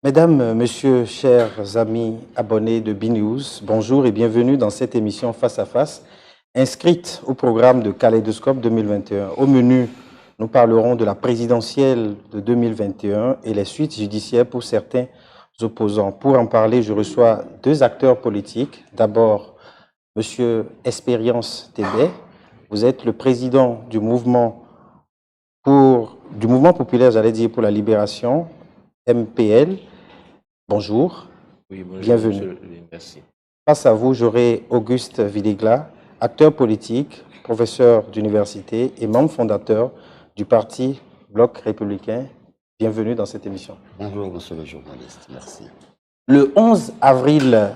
Mesdames, Messieurs, chers amis abonnés de BNews, bonjour et bienvenue dans cette émission Face à Face, inscrite au programme de Kaléidoscope 2021. Au menu, nous parlerons de la présidentielle de 2021 et les suites judiciaires pour certains opposants. Pour en parler, je reçois deux acteurs politiques. D'abord, Monsieur Espériance Tébé, vous êtes le président du mouvement populaire, pour la libération, MPL. Bonjour. Oui, bonjour, bienvenue. Monsieur, merci. Face à vous, j'aurai Auguste Villigla, acteur politique, professeur d'université et membre fondateur du parti Bloc républicain. Bienvenue dans cette émission. Bonjour, monsieur le journaliste, merci. Le 11 avril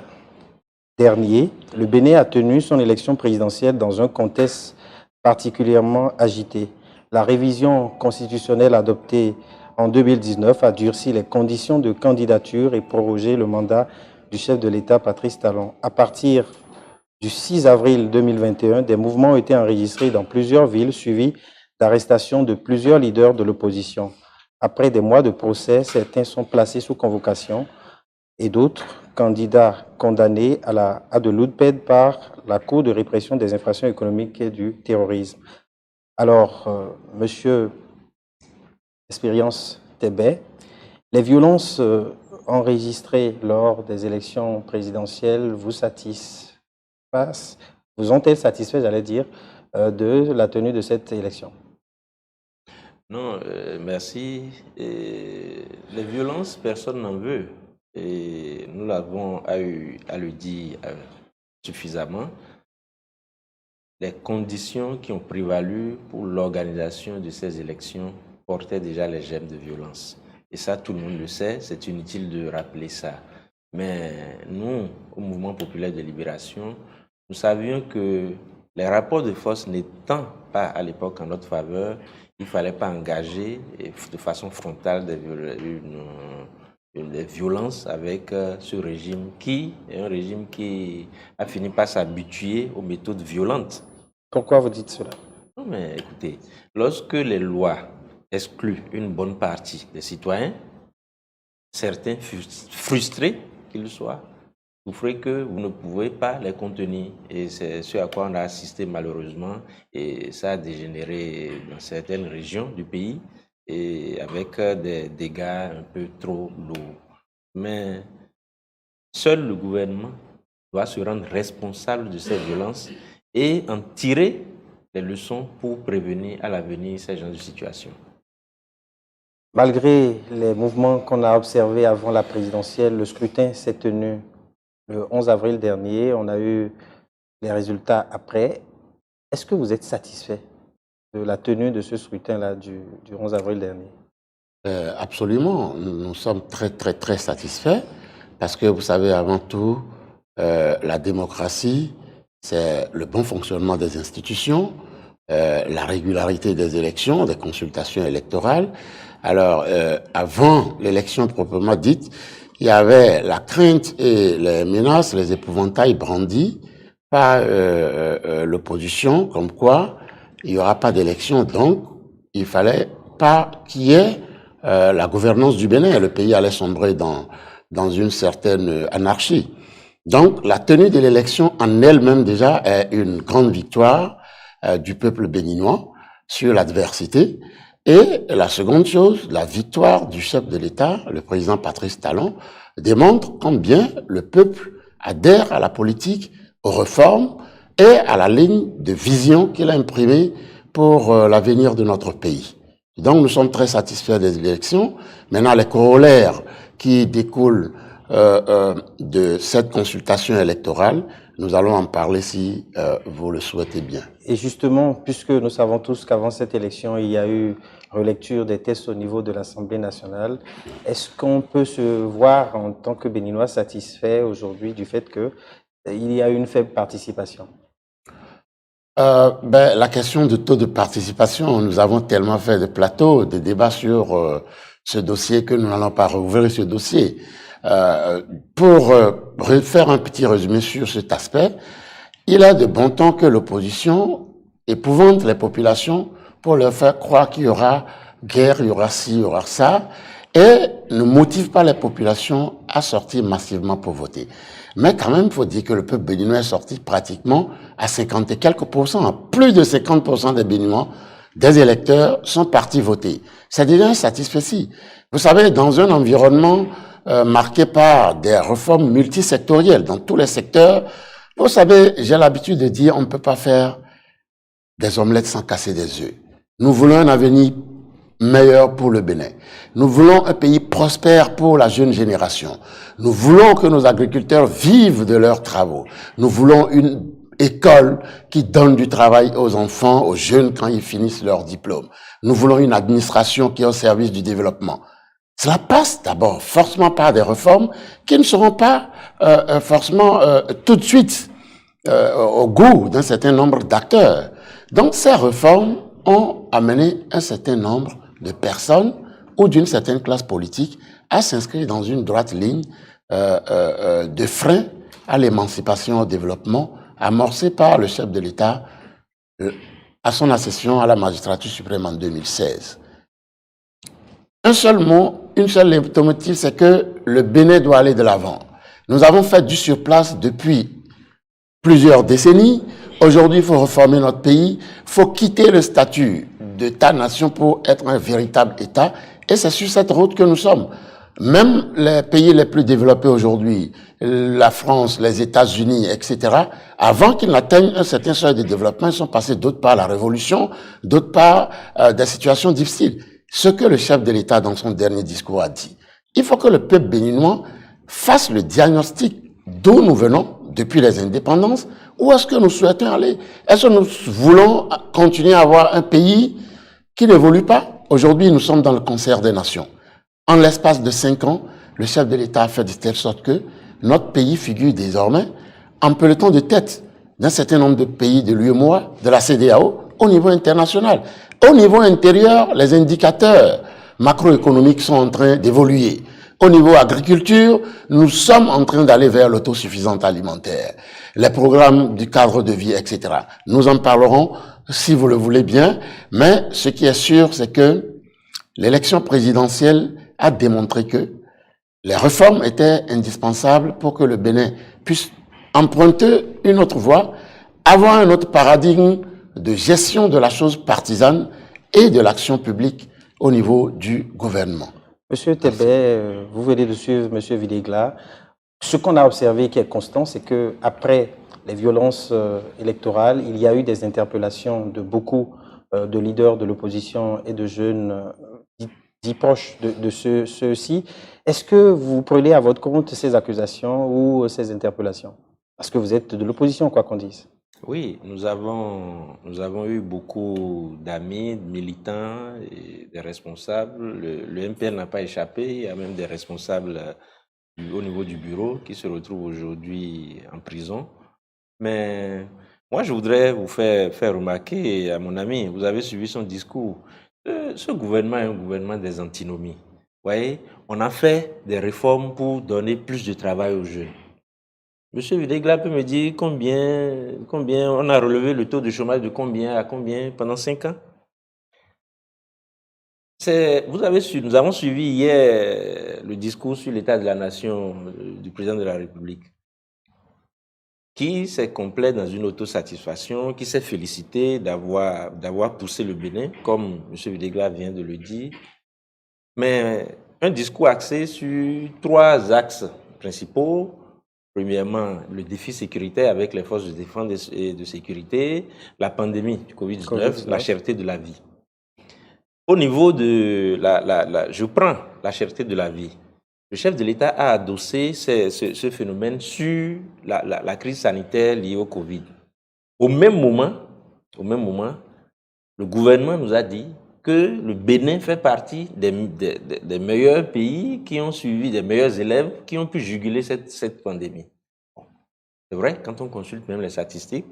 dernier, le Bénin a tenu son élection présidentielle dans un contexte particulièrement agité. La révision constitutionnelle adoptée en 2019 a durci les conditions de candidature et prorogé le mandat du chef de l'État, Patrice Talon. À partir du 6 avril 2021, des mouvements ont été enregistrés dans plusieurs villes, suivis d'arrestations de plusieurs leaders de l'opposition. Après des mois de procès, certains sont placés sous convocation et d'autres candidats condamnés à de lourdes peines par la Cour de répression des infractions économiques et du terrorisme. Alors, Monsieur Espériance Tébé, les violences enregistrées lors des élections présidentielles vous ont-elles satisfait, de la tenue de cette élection? Non, merci. Les violences, personne n'en veut. Et nous l'avons eu à le dire suffisamment. Les conditions qui ont prévalu pour l'organisation de ces élections portaient déjà les germes de violence. Et ça, tout le monde le sait, c'est inutile de rappeler ça. Mais nous, au Mouvement populaire de libération, nous savions que les rapports de force n'étant pas à l'époque en notre faveur, il ne fallait pas engager de façon frontale des violences avec ce régime qui est un régime qui a fini par s'habituer aux méthodes violentes. Pourquoi vous dites cela? Non, mais écoutez, lorsque les lois excluent une bonne partie des citoyens, certains frustrés qu'ils soient, vous ferez que vous ne pouvez pas les contenir. Et c'est ce à quoi on a assisté malheureusement, et ça a dégénéré dans certaines régions du pays, et avec des dégâts un peu trop lourds. Mais seul le gouvernement doit se rendre responsable de ces violences et en tirer les leçons pour prévenir à l'avenir ces genres de situations. Malgré les mouvements qu'on a observés avant la présidentielle, le scrutin s'est tenu le 11 avril dernier. On a eu les résultats après. Est-ce que vous êtes satisfait de la tenue de ce scrutin-là du 11 avril dernier? Absolument. Nous sommes très satisfaits parce que, vous savez, avant tout, la démocratie, c'est le bon fonctionnement des institutions, la régularité des élections, des consultations électorales. Alors, avant l'élection proprement dite, il y avait la crainte et les menaces, les épouvantails brandis par l'opposition, comme quoi il n'y aura pas d'élection, donc il fallait pas qu'il y ait la gouvernance du Bénin. Le pays allait sombrer dans une certaine anarchie. Donc, la tenue de l'élection en elle-même déjà est une grande victoire du peuple béninois sur l'adversité. Et la seconde chose, la victoire du chef de l'État, le président Patrice Talon, démontre combien le peuple adhère à la politique, aux réformes et à la ligne de vision qu'il a imprimée pour l'avenir de notre pays. Donc nous sommes très satisfaits des élections. Maintenant, les corollaires qui découlent de cette consultation électorale, nous allons en parler si vous le souhaitez bien. Et justement, puisque nous savons tous qu'avant cette élection, il y a eu relecture des tests au niveau de l'Assemblée nationale, est-ce qu'on peut se voir en tant que Béninois satisfait aujourd'hui du fait qu'il y a eu une faible participation? La question du taux de participation, nous avons tellement fait de plateaux, de débats sur ce dossier que nous n'allons pas rouvrir ce dossier. Pour faire un petit résumé sur cet aspect, il est de bon ton que l'opposition épouvante les populations pour leur faire croire qu'il y aura guerre, il y aura ci, il y aura ça, et ne motive pas les populations à sortir massivement pour voter. Mais quand même, il faut dire que le peuple béninois est sorti pratiquement à 50 et quelques pourcents. Plus de 50% des Béninois, des électeurs, sont partis voter. C'est déjà un satisfait. Vous savez, dans un environnement marqué par des réformes multisectorielles dans tous les secteurs, vous savez, j'ai l'habitude de dire on ne peut pas faire des omelettes sans casser des œufs. Nous voulons un avenir meilleur pour le Bénin. Nous voulons un pays prospère pour la jeune génération. Nous voulons que nos agriculteurs vivent de leurs travaux. Nous voulons une école qui donne du travail aux enfants, aux jeunes quand ils finissent leur diplôme. Nous voulons une administration qui est au service du développement. Cela passe d'abord forcément par des réformes qui ne seront pas forcément tout de suite au goût d'un certain nombre d'acteurs. Donc ces réformes ont amené un certain nombre de personnes ou d'une certaine classe politique à s'inscrire dans une droite ligne de frein à l'émancipation et au développement amorcée par le chef de l'État à son accession à la magistrature suprême en 2016. Un seul mot, une seule leitmotiv, c'est que le Bénin doit aller de l'avant. Nous avons fait du surplace depuis plusieurs décennies. Aujourd'hui, il faut réformer notre pays. Il faut quitter le statut d'État-nation pour être un véritable État. Et c'est sur cette route que nous sommes. Même les pays les plus développés aujourd'hui, la France, les États-Unis, etc., avant qu'ils n'atteignent un certain seuil de développement, ils sont passés d'autre part la révolution, d'autre part des situations difficiles. Ce que le chef de l'État dans son dernier discours a dit. Il faut que le peuple béninois fasse le diagnostic d'où nous venons depuis les indépendances, où est-ce que nous souhaitons aller? Est-ce que nous voulons continuer à avoir un pays qui n'évolue pas? Aujourd'hui, nous sommes dans le concert des nations. En l'espace de 5 ans, le chef de l'État a fait de telle sorte que notre pays figure désormais en peloton de tête d'un certain nombre de pays de l'UEMOA, de la CEDEAO, au niveau international. Au niveau intérieur, les indicateurs macroéconomiques sont en train d'évoluer. Au niveau agriculture, nous sommes en train d'aller vers l'autosuffisance alimentaire. Les programmes du cadre de vie, etc. Nous en parlerons si vous le voulez bien, mais ce qui est sûr, c'est que l'élection présidentielle a démontré que les réformes étaient indispensables pour que le Bénin puisse emprunter une autre voie, avoir un autre paradigme de gestion de la chose partisane et de l'action publique au niveau du gouvernement. Monsieur Tébé, vous venez de suivre Monsieur Villegla. Ce qu'on a observé qui est constant, c'est qu'après les violences électorales, il y a eu des interpellations de beaucoup de leaders de l'opposition et de jeunes dits proches de ceux-ci. Est-ce que vous prenez à votre compte ces accusations ou ces interpellations? Parce que vous êtes de l'opposition, quoi qu'on dise. Oui, nous avons eu beaucoup d'amis, de militants et des responsables. Le MPR n'a pas échappé. Il y a même des responsables au niveau du bureau qui se retrouvent aujourd'hui en prison. Mais moi, je voudrais vous faire remarquer à mon ami, vous avez suivi son discours. Ce gouvernement est un gouvernement des antinomies. Vous voyez, on a fait des réformes pour donner plus de travail aux jeunes. Monsieur Villegla peut me dire combien on a relevé le taux de chômage de combien à combien pendant 5 ans? Nous avons suivi hier le discours sur l'état de la nation du président de la République, qui s'est complet dans une autosatisfaction, qui s'est félicité d'avoir poussé le Bénin, comme M. Villegla vient de le dire, mais un discours axé sur 3 axes principaux. Premièrement, le défi sécuritaire avec les forces de défense et de sécurité, la pandémie du Covid-19, la cherté de la vie. Au niveau de je prends la cherté de la vie. Le chef de l'État a adossé ce phénomène sur la crise sanitaire liée au Covid. Au même moment, le gouvernement nous a dit que le Bénin fait partie des meilleurs pays qui ont suivi, des meilleurs élèves qui ont pu juguler cette pandémie. C'est vrai, quand on consulte même les statistiques,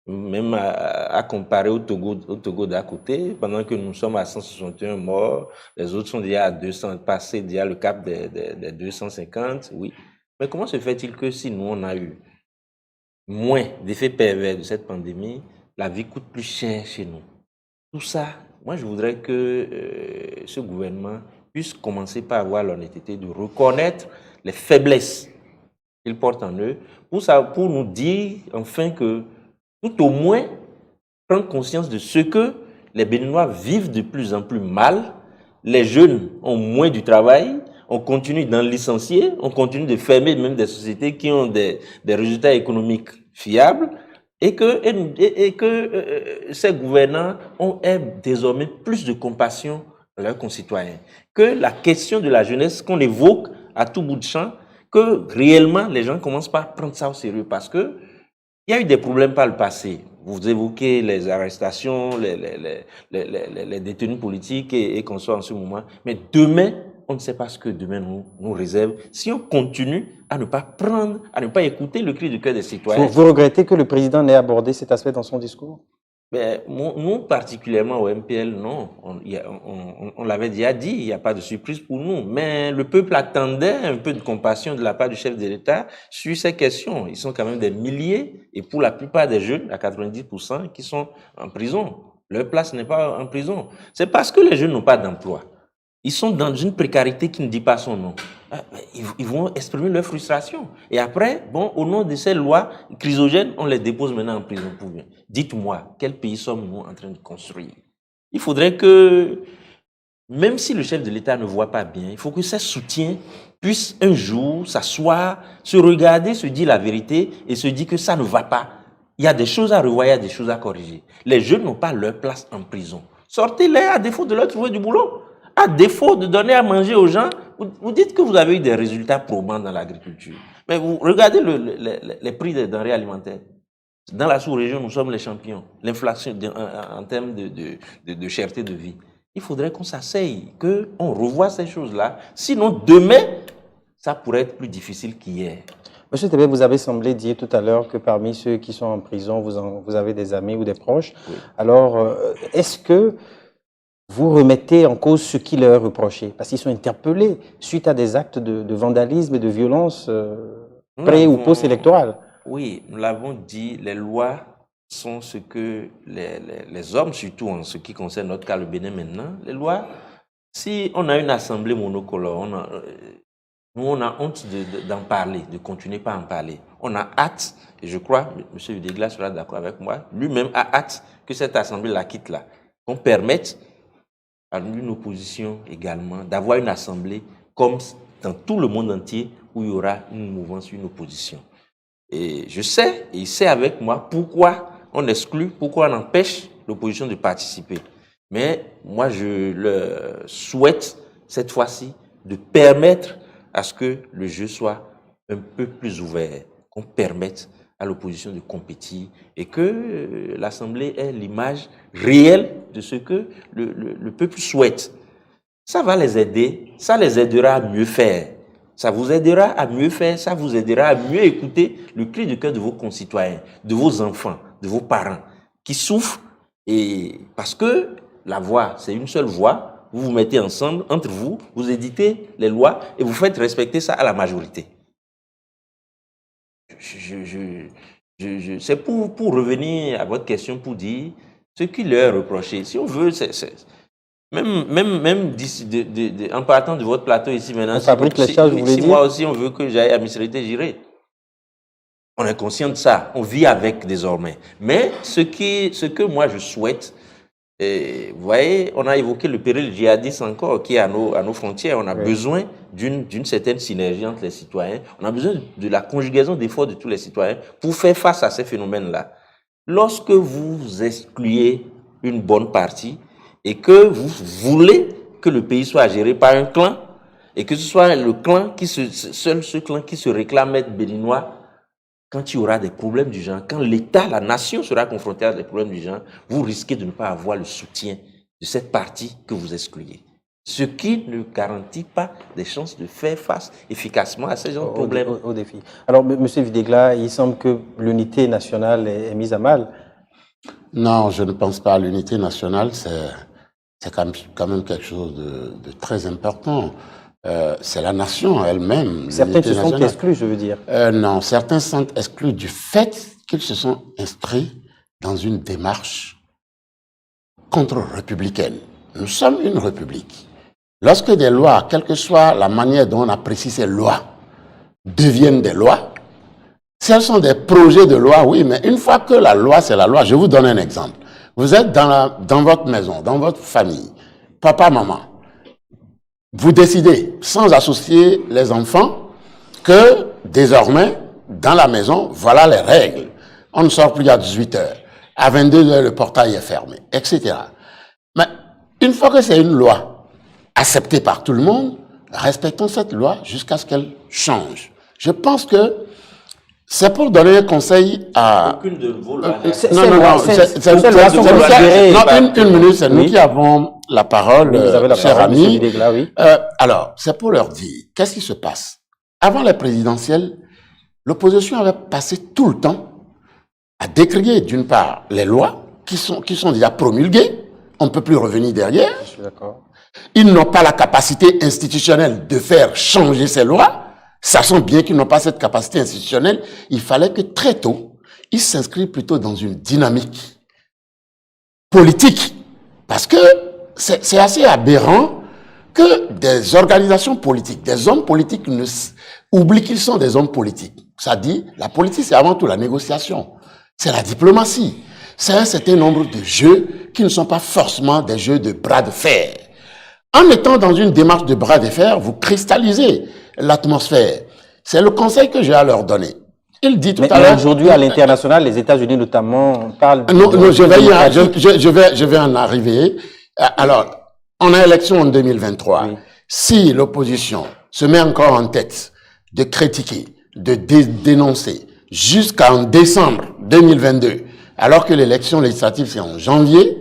même à comparer au Togo d'à côté, pendant que nous sommes à 161 morts, les autres sont déjà à 200, passés déjà le cap des 250, oui. Mais comment se fait-il que si nous, on a eu moins d'effets pervers de cette pandémie, la vie coûte plus cher chez nous? Tout ça, moi, je voudrais que ce gouvernement puissent commencer par avoir l'honnêteté de reconnaître les faiblesses qu'ils portent en eux, pour nous dire enfin que, tout au moins, prendre conscience de ce que les Béninois vivent de plus en plus mal, les jeunes ont moins du travail, on continue d'en licencier, on continue de fermer même des sociétés qui ont des résultats économiques fiables, et que ces gouvernants ont désormais plus de compassion à leurs concitoyens. Que la question de la jeunesse qu'on évoque à tout bout de champ, que réellement les gens commencent par prendre ça au sérieux, parce que il y a eu des problèmes par le passé. Vous évoquez les arrestations, les détenus politiques et qu'on soit en ce moment. Mais demain, on ne sait pas ce que demain nous réserve. Si on continue à ne pas prendre, à ne pas écouter le cri du cœur des citoyens. Vous regrettez que le président n'ait abordé cet aspect dans son discours? Ben, nous, particulièrement au MPL, non. On l'avait déjà dit, il n'y a pas de surprise pour nous. Mais le peuple attendait un peu de compassion de la part du chef de l'État sur ces questions. Ils sont quand même des milliers, et pour la plupart des jeunes, à 90%, qui sont en prison. Leur place n'est pas en prison. C'est parce que les jeunes n'ont pas d'emploi. Ils sont dans une précarité qui ne dit pas son nom. Ils vont exprimer leur frustration. Et après, bon, au nom de ces lois chrysogènes, on les dépose maintenant en prison pour bien. Dites-moi, quel pays sommes-nous en train de construire? Il faudrait que, même si le chef de l'État ne voit pas bien, il faut que ses soutiens puissent un jour s'asseoir, se regarder, se dire la vérité et se dire que ça ne va pas. Il y a des choses à revoir, il y a des choses à corriger. Les jeunes n'ont pas leur place en prison. Sortez-les à défaut de leur trouver du boulot. À défaut de donner à manger aux gens, vous dites que vous avez eu des résultats probants dans l'agriculture. Mais vous regardez les prix des denrées alimentaires. Dans la sous-région, nous sommes les champions. L'inflation en termes de cherté de vie. Il faudrait qu'on s'asseye, qu'on revoie ces choses-là. Sinon, demain, ça pourrait être plus difficile qu'hier. Monsieur Tébé, vous avez semblé dire tout à l'heure que parmi ceux qui sont en prison, vous avez des amis ou des proches. Oui. Alors, est-ce que vous remettez en cause ce qui leur est reproché? Parce qu'ils sont interpellés suite à des actes de vandalisme et de violence pré- ou post-électorales. Oui, nous l'avons dit, les lois sont ce que les hommes, surtout en ce qui concerne notre cas, le Bénin maintenant, les lois, si on a une assemblée monocolore, nous on a honte d'en parler, de continuer par en parler. On a hâte, et je crois, M. Videgla sera d'accord avec moi, lui-même a hâte que cette assemblée la quitte là, qu'on permette à une opposition également d'avoir une assemblée comme dans tout le monde entier où il y aura une mouvance, une opposition. Et je sais, et il sait avec moi pourquoi on exclut, pourquoi on empêche l'opposition de participer. Mais moi, je le souhaite cette fois-ci de permettre à ce que le jeu soit un peu plus ouvert, qu'on permette à l'opposition de compétir et que l'Assemblée ait l'image réelle de ce que le peuple souhaite. Ça va les aider, ça les aidera à mieux faire. Ça vous aidera à mieux faire, ça vous aidera à mieux écouter le cri de cœur de vos concitoyens, de vos enfants, de vos parents qui souffrent. Et parce que la voix, c'est une seule voix, vous vous mettez ensemble, entre vous, vous éditez les lois et vous faites respecter ça à la majorité. C'est pour revenir à votre question, pour dire ce qui leur est reproché. Si on veut, même en partant de votre plateau ici maintenant, on fabrique les charges, vous voulez dire? Moi aussi on veut que j'aille à Misrete, j'irai. On est conscient de ça, on vit avec désormais. Mais ce que moi je souhaite, vous voyez, on a évoqué le péril djihadiste encore qui est à nos frontières. On a besoin d'une certaine synergie entre les citoyens. On a besoin de la conjugaison d'efforts de tous les citoyens pour faire face à ces phénomènes-là. Lorsque vous excluez une bonne partie et que vous voulez que le pays soit géré par un clan et que ce soit le clan seul ce clan qui se réclame être béninois, quand il y aura des problèmes du genre, quand l'État, la nation sera confrontée à des problèmes du genre, vous risquez de ne pas avoir le soutien de cette partie que vous excluez. Ce qui ne garantit pas des chances de faire face efficacement à ces genres de problèmes. Au défi. Alors, M. Videgla, il semble que l'unité nationale est mise à mal. Non, je ne pense pas à l'unité nationale. C'est quand même quelque chose de très important. C'est la nation elle-même. Certains se sont exclus, je veux dire. Non, certains sont exclus du fait qu'ils se sont inscrits dans une démarche contre-républicaine. Nous sommes une république. lorsque des lois, quelle que soit la manière dont on apprécie ces lois, deviennent des lois, si elles sont des projets de loi, oui, mais une fois que la loi, c'est la loi, je vous donne un exemple. Vous êtes dans votre maison, dans votre famille, papa, maman. Vous décidez, sans associer les enfants, que désormais, dans la maison, voilà les règles. On ne sort plus à 18 heures. À 22 heures, le portail est fermé, etc. Mais une fois que c'est une loi acceptée par tout le monde, respectons cette loi jusqu'à ce qu'elle change. Je pense que c'est pour donner un conseil à... Aucune de vos lois. Une minute, c'est nous qui avons la parole, cher ami. Alors, c'est pour leur dire, qu'est-ce qui se passe? Avant les présidentielles, l'opposition avait passé tout le temps à décrier, d'une part, les lois qui sont déjà promulguées. On ne peut plus revenir derrière. Je suis d'accord. Ils n'ont pas la capacité institutionnelle de faire changer ces lois. Sachant bien qu'ils n'ont pas cette capacité institutionnelle, il fallait que très tôt, ils s'inscrivent plutôt dans une dynamique politique. Parce que c'est assez aberrant que des organisations politiques, des hommes politiques oublient qu'ils sont des hommes politiques. Ça dit, la politique, c'est avant tout la négociation. C'est la diplomatie. C'est un certain nombre de jeux qui ne sont pas forcément des jeux de bras de fer. En étant dans une démarche de bras de fer, vous cristallisez l'atmosphère. C'est le conseil que j'ai à leur donner. Il dit tout à l'heure... Aujourd'hui, à l'international, les États-Unis notamment parlent... Non, je vais en arriver. Alors, on a élection en 2023. Oui. Si l'opposition se met encore en tête de critiquer, de dénoncer jusqu'en décembre 2022, alors que l'élection législative c'est en janvier,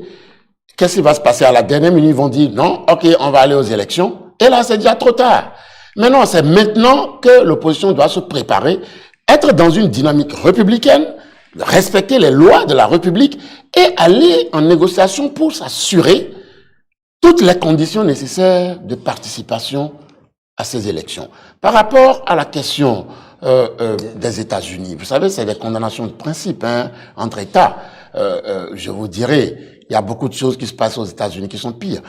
qu'est-ce qui va se passer? À la dernière minute, ils vont dire non, ok, on va aller aux élections. Et là, c'est déjà trop tard. Mais non, c'est maintenant que l'opposition doit se préparer, être dans une dynamique républicaine, respecter les lois de la République et aller en négociation pour s'assurer toutes les conditions nécessaires de participation à ces élections. Par rapport à la question des États-Unis, vous savez, c'est des condamnations de principe entre États. Je vous dirais, il y a beaucoup de choses qui se passent aux États-Unis qui sont pires.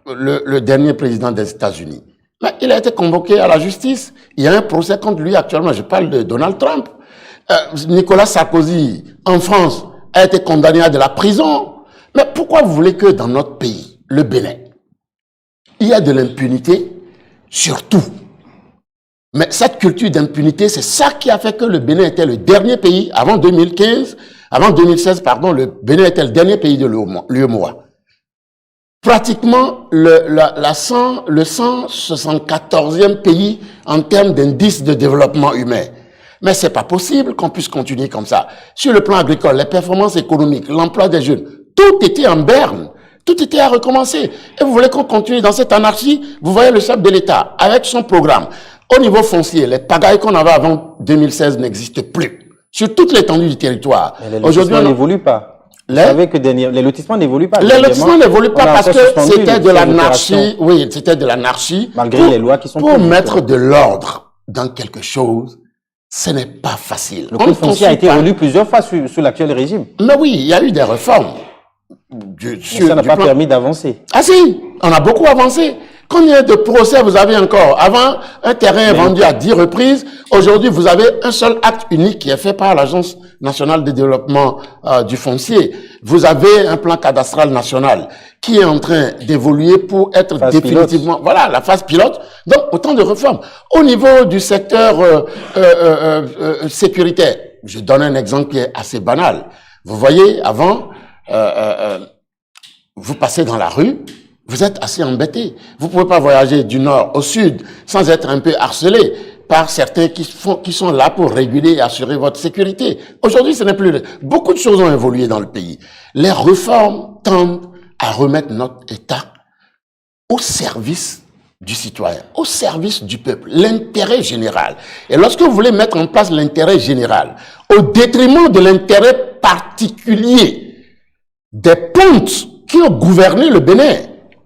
Le dernier président des États-Unis, il a été convoqué à la justice. Il y a un procès contre lui actuellement. Je parle de Donald Trump. Nicolas Sarkozy, en France, a été condamné à de la prison. Mais pourquoi vous voulez que dans notre pays, le Bénin, il y a de l'impunité sur tout? Mais cette culture d'impunité, c'est ça qui a fait que le Bénin était le dernier pays, avant 2016, le Bénin était le dernier pays de l'UEMOA. Pratiquement le 174e pays en termes d'indice de développement humain. Mais c'est pas possible qu'on puisse continuer comme ça. Sur le plan agricole, les performances économiques, l'emploi des jeunes, tout était en berne. Tout était à recommencer. Et vous voulez qu'on continue dans cette anarchie? Vous voyez le chef de l'État, avec son programme. Au niveau foncier, les pagailles qu'on avait avant 2016 n'existent plus. Sur toute l'étendue du territoire. Aujourd'hui, on n'évolue pas. Vous savez que les lotissements n'évoluent pas. Les lotissements n'évoluent pas parce que c'était de l'anarchie. Oui, c'était de l'anarchie. Malgré les lois qui sont pour mettre de l'ordre dans quelque chose, ce n'est pas facile. Le code foncier a été relu plusieurs fois sous l'actuel régime. Mais oui, il y a eu des réformes. Mais ça n'a pas permis d'avancer. Ah si, on a beaucoup avancé. Combien de procès vous avez encore? Avant, un terrain est vendu à 10 reprises. Aujourd'hui, vous avez un seul acte unique qui est fait par l'Agence nationale de développement du foncier. Vous avez un plan cadastral national qui est en train d'évoluer pour être définitivement... Pilote. Voilà, la phase pilote. Donc, autant de réformes. Au niveau du secteur sécuritaire, je donne un exemple qui est assez banal. Vous voyez, avant... vous passez dans la rue, vous êtes assez embêté. Vous ne pouvez pas voyager du nord au sud sans être un peu harcelé par certains qui sont là pour réguler et assurer votre sécurité. Aujourd'hui, ce n'est plus... Beaucoup de choses ont évolué dans le pays. Les réformes tendent à remettre notre État au service du citoyen, au service du peuple, l'intérêt général. Et lorsque vous voulez mettre en place l'intérêt général, au détriment de l'intérêt particulier des pontes qui ont gouverné le Bénin,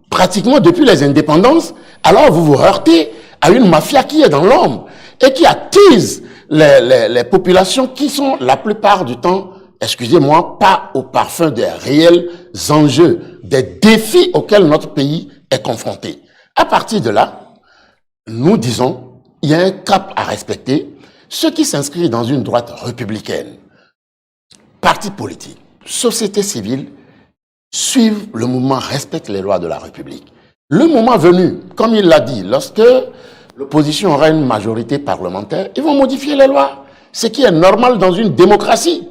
pratiquement depuis les indépendances, alors vous vous heurtez à une mafia qui est dans l'ombre et qui attise les populations qui sont la plupart du temps, excusez-moi, pas au parfum des réels enjeux, des défis auxquels notre pays est confronté. À partir de là, nous disons, il y a un cap à respecter. Ceux qui s'inscrivent dans une droite républicaine, partis politiques, société civile, suivent le mouvement, respectent les lois de la République. Le moment venu, comme il l'a dit, lorsque l'opposition aura une majorité parlementaire, ils vont modifier les lois, ce qui est normal dans une démocratie.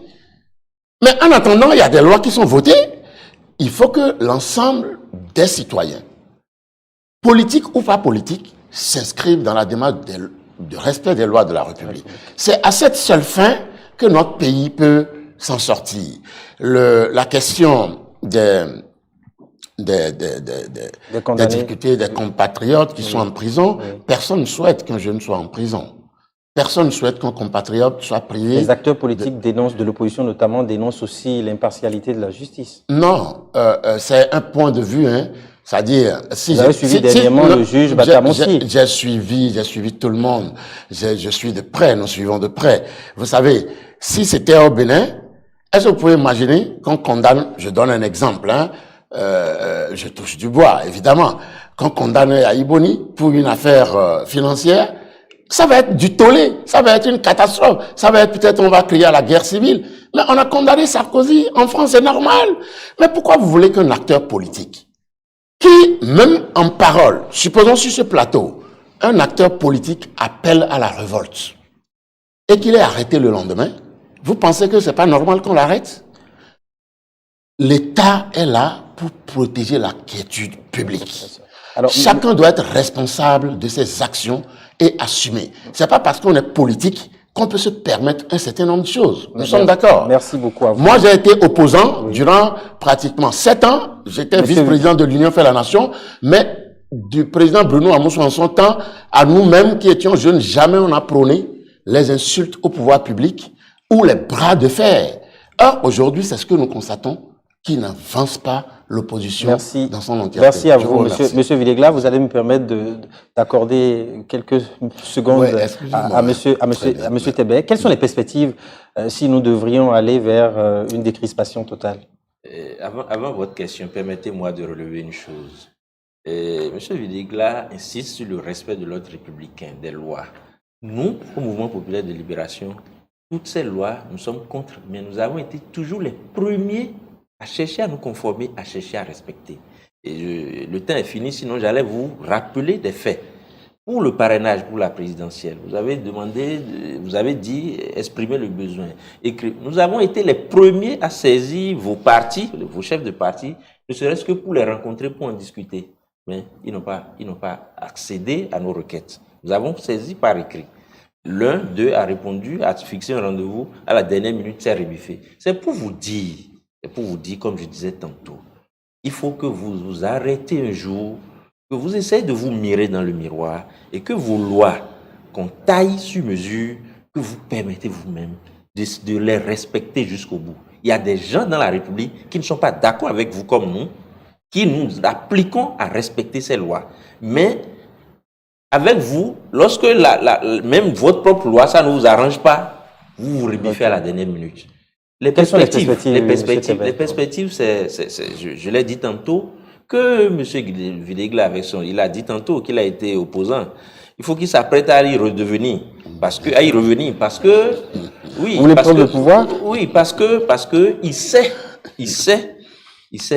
Mais en attendant, il y a des lois qui sont votées. Il faut que l'ensemble des citoyens, politiques ou pas politiques, s'inscrivent dans la démarche de respect des lois de la République. C'est à cette seule fin que notre pays peut s'en sortir. La question des difficultés des compatriotes qui sont en prison, personne ne souhaite qu'un jeune soit en prison. Personne ne souhaite qu'un compatriote soit privé. Les acteurs politiques dénoncent, de l'opposition notamment, dénoncent aussi l'impartialité de la justice. Non, c'est un point de vue, hein. C'est-à-dire, si vous avez suivi dernièrement le juge Batamossi. J'ai suivi tout le monde. Je suis de près, nous suivons de près. Vous savez, si c'était au Bénin, est-ce que vous pouvez imaginer qu'on condamne, je donne un exemple, hein, je touche du bois, évidemment, qu'on condamne Aïboni pour une affaire financière, ça va être du tollé, ça va être une catastrophe, ça va être peut-être on va crier à la guerre civile. Mais on a condamné Sarkozy, en France c'est normal. Mais pourquoi vous voulez qu'un acteur politique, qui même en parole, supposons sur ce plateau, un acteur politique appelle à la révolte et qu'il est arrêté le lendemain, vous pensez que c'est pas normal qu'on l'arrête? L'État est là pour protéger la quiétude publique. Alors, chacun doit être responsable de ses actions et assumer. C'est pas parce qu'on est politique qu'on peut se permettre un certain nombre de choses. Nous sommes d'accord. Merci beaucoup à vous. Moi, j'ai été opposant durant pratiquement 7 ans. J'étais vice-président de l'Union fait la Nation, mais du président Bruno Amoussou en son temps, à nous-mêmes qui étions jeunes, jamais on a prôné les insultes au pouvoir public ou les bras de fer. Or, aujourd'hui, c'est ce que nous constatons, qui n'avance pas l'opposition dans son entièreté. Merci à vous, monsieur Villegla. Vous allez me permettre d'accorder quelques secondes à monsieur Tébé. Quelles sont les perspectives si nous devrions aller vers une décrispation totale? Avant votre question, permettez-moi de relever une chose. Monsieur Villegla insiste sur le respect de l'ordre républicain, des lois. Nous, au Mouvement populaire de libération, toutes ces lois, nous sommes contre, mais nous avons été toujours les premiers à chercher à nous conformer, à chercher à respecter. Et le temps est fini, sinon j'allais vous rappeler des faits. Pour le parrainage, pour la présidentielle, vous avez demandé, vous avez dit, exprimer le besoin. Nous avons été les premiers à saisir vos partis, vos chefs de parti, ne serait-ce que pour les rencontrer, pour en discuter. Mais ils n'ont pas accédé à nos requêtes. Nous avons saisi par écrit. L'un d'eux a répondu, a fixé un rendez-vous, à la dernière minute, c'est rebuffé. C'est pour vous dire, comme je disais tantôt, il faut que vous vous arrêtez un jour, que vous essayez de vous mirer dans le miroir et que vos lois, qu'on taille sur mesure, que vous permettez vous-même de les respecter jusqu'au bout. Il y a des gens dans la République qui ne sont pas d'accord avec vous comme nous, qui nous appliquons à respecter ces lois. Mais avec vous, lorsque même votre propre loi, ça ne vous arrange pas, vous vous rebuffez à la dernière minute. Les perspectives, je l'ai dit tantôt, que M. Villegla, il a dit tantôt qu'il a été opposant. Il faut qu'il s'apprête à y revenir, parce que, oui. Vous voulez prendre le pouvoir? Oui, parce que il sait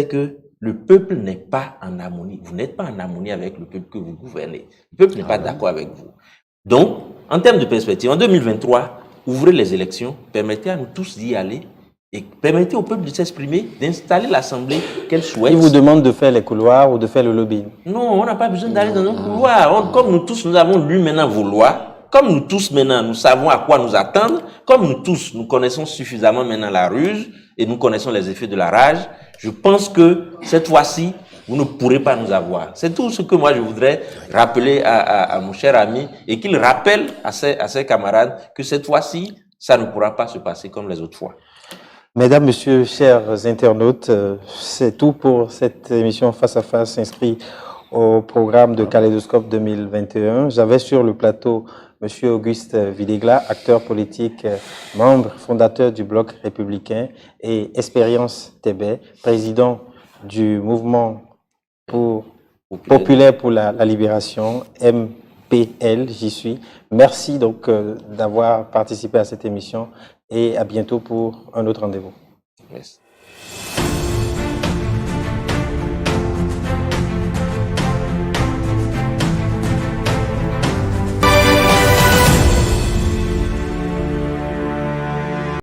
que le peuple n'est pas en harmonie. Vous n'êtes pas en harmonie avec le peuple que vous gouvernez. Le peuple n'est pas d'accord avec vous. Donc, en termes de perspective, en 2023, ouvrez les élections, permettez à nous tous d'y aller et permettez au peuple de s'exprimer, d'installer l'Assemblée qu'elle souhaite. Il vous demande de faire les couloirs ou de faire le lobbying? Non, on n'a pas besoin d'aller dans un couloir. Comme nous tous, nous avons lu maintenant vos lois, comme nous tous maintenant, nous savons à quoi nous attendre, comme nous tous, nous connaissons suffisamment maintenant la ruse et nous connaissons les effets de la rage, je pense que cette fois-ci, vous ne pourrez pas nous avoir. C'est tout ce que moi je voudrais rappeler à mon cher ami et qu'il rappelle à ses camarades que cette fois-ci, ça ne pourra pas se passer comme les autres fois. Mesdames, Messieurs, chers internautes, c'est tout pour cette émission Face à Face inscrite au programme de Kaléidoscope 2021. J'avais sur le plateau M. Auguste Villegla, acteur politique, membre fondateur du Bloc républicain, et Expérience Tébé, président du mouvement pour Populaire pour la libération, MPL, j'y suis. Merci donc d'avoir participé à cette émission et à bientôt pour un autre rendez-vous. Merci.